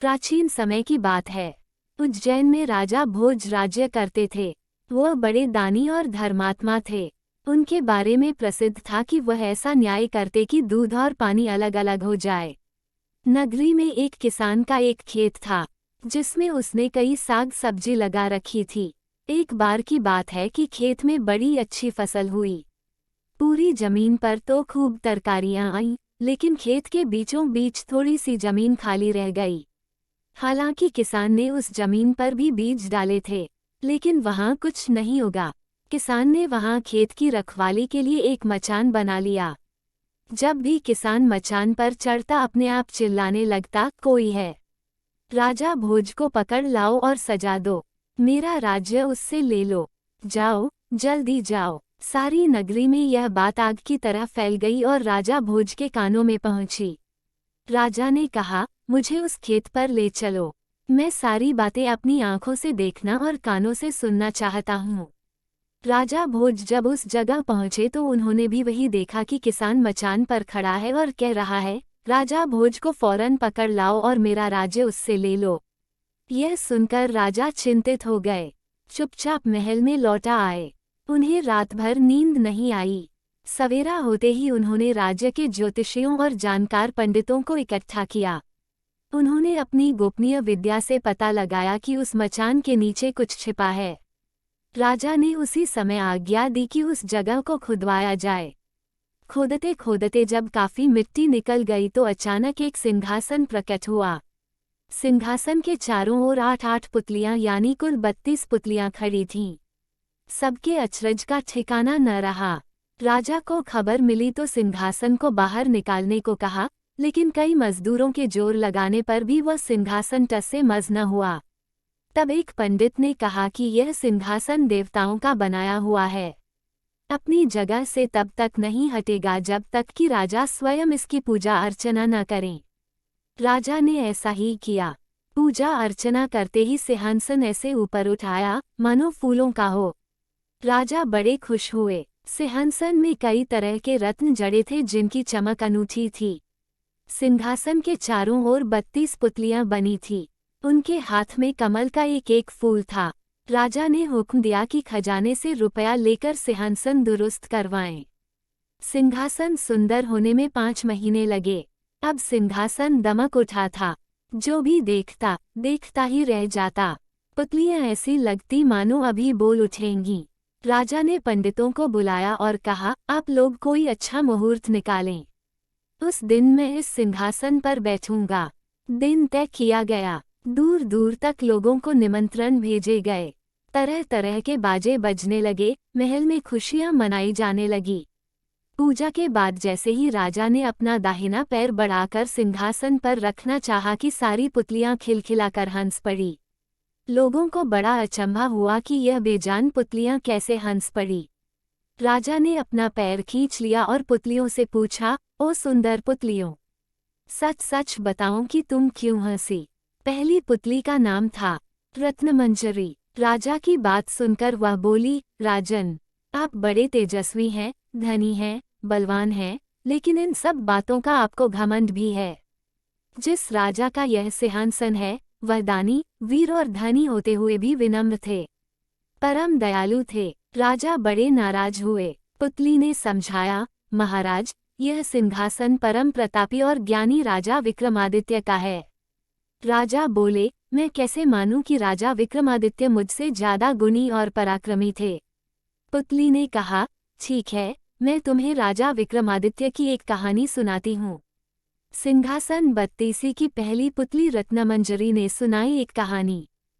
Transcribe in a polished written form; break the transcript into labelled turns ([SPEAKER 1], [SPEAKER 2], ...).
[SPEAKER 1] प्राचीन समय की बात है। उज्जैन में राजा भोज राज्य करते थे। वह बड़े दानी और धर्मात्मा थे। उनके बारे में प्रसिद्ध था कि वह ऐसा न्याय करते कि दूध और पानी अलग अलग हो जाए। नगरी में एक किसान का एक खेत था, जिसमें उसने कई साग सब्जी लगा रखी थी। एक बार की बात है कि खेत में बड़ी अच्छी फसल हुई। पूरी जमीन पर तो खूब तरकारियां आईं, लेकिन खेत के बीचों बीच थोड़ी सी जमीन खाली रह गई। हालांकि किसान ने उस जमीन पर भी बीज डाले थे, लेकिन वहां कुछ नहीं उगा। किसान ने वहां खेत की रखवाली के लिए एक मचान बना लिया। जब भी किसान मचान पर चढ़ता अपने आप चिल्लाने लगता, कोई है, राजा भोज को पकड़ लाओ और सजा दो, मेरा राज्य उससे ले लो, जाओ जल्दी जाओ। सारी नगरी में यह बात आग की तरह फैल गई और राजा भोज के कानों में पहुंची। राजा ने कहा, मुझे उस खेत पर ले चलो। मैं सारी बातें अपनी आंखों से देखना और कानों से सुनना चाहता हूँ। राजा भोज जब उस जगह पहुंचे तो उन्होंने भी वही देखा कि किसान मचान पर खड़ा है और कह रहा है, राजा भोज को फौरन पकड़ लाओ और मेरा राज्य उससे ले लो। यह सुनकर राजा चिंतित हो गए। चुपचाप महल में लौटा आए। उन्हें रात भर नींद नहीं आई। सवेरा होते ही उन्होंने राज्य के ज्योतिषियों और जानकार पंडितों को इकट्ठा किया। उन्होंने अपनी गोपनीय विद्या से पता लगाया कि उस मचान के नीचे कुछ छिपा है। राजा ने उसी समय आज्ञा दी कि उस जगह को खुदवाया जाए। खोदते खोदते जब काफी मिट्टी निकल गई तो अचानक एक सिंहासन प्रकट हुआ। सिंहासन के चारों ओर 8-8 पुतलियां यानी कुल 32 पुतलियां खड़ी थीं। सबके अचरज का ठिकाना न रहा। राजा को खबर मिली तो सिंहासन को बाहर निकालने को कहा, लेकिन कई मजदूरों के जोर लगाने पर भी वह सिंहासन टस से मस न हुआ। तब एक पंडित ने कहा कि यह सिंहासन देवताओं का बनाया हुआ है, अपनी जगह से तब तक नहीं हटेगा जब तक कि राजा स्वयं इसकी पूजा अर्चना न करें। राजा ने ऐसा ही किया। पूजा अर्चना करते ही सिंहासन ऐसे ऊपर उठाया मानो फूलों का हो। राजा बड़े खुश हुए। सिंहासन में कई तरह के रत्न जड़े थे जिनकी चमक अनूठी थी। सिंहासन के चारों ओर 32 पुतलियां बनी थीं। उनके हाथ में कमल का एक एक फूल था। राजा ने हुक्म दिया कि खजाने से रुपया लेकर सिंहासन दुरुस्त करवाएं। सिंहासन सुंदर होने में 5 महीने लगे। अब सिंहासन दमक उठा था। जो भी देखता देखता ही रह जाता। पुतलियां ऐसी लगती मानो अभी बोल उठेंगी। राजा ने पंडितों को बुलाया और कहा, आप लोग कोई अच्छा मुहूर्त निकालें। उस दिन मैं इस सिंहासन पर बैठूंगा। दिन तय किया गया। दूर दूर तक लोगों को निमंत्रण भेजे गए। तरह तरह के बाजे बजने लगे। महल में खुशियां मनाई जाने लगी। पूजा के बाद जैसे ही राजा ने अपना दाहिना पैर बढ़ाकर सिंहासन पर रखना चाहा कि सारी पुतलियां खिलखिलाकर हंस पड़ी। लोगों को बड़ा अचंभा हुआ कि यह बेजान पुतलियां कैसे हंस पड़ी। राजा ने अपना पैर खींच लिया और पुतलियों से पूछा, ओ सुंदर पुतलियों, सच सच बताओ कि तुम क्यों हंसी। पहली पुतली का नाम था रत्नमंजरी। राजा की बात सुनकर वह बोली, राजन, आप बड़े तेजस्वी हैं, धनी हैं, बलवान हैं, लेकिन इन सब बातों का आपको घमंड भी है। जिस राजा का यह सिंहासन है वह दानी, वीर और धनी होते हुए भी विनम्र थे, परम दयालु थे। राजा बड़े नाराज हुए। पुतली ने समझाया, महाराज, यह सिंहासन परम प्रतापी और ज्ञानी राजा विक्रमादित्य का है। राजा बोले, मैं कैसे मानूं कि राजा विक्रमादित्य मुझसे ज्यादा गुणी और पराक्रमी थे। पुतली ने कहा, ठीक है, मैं तुम्हें राजा विक्रमादित्य की एक कहानी सुनाती हूँ। सिंहासन 32 की पहली पुतली रत्नमंजरी ने सुनाई एक कहानी।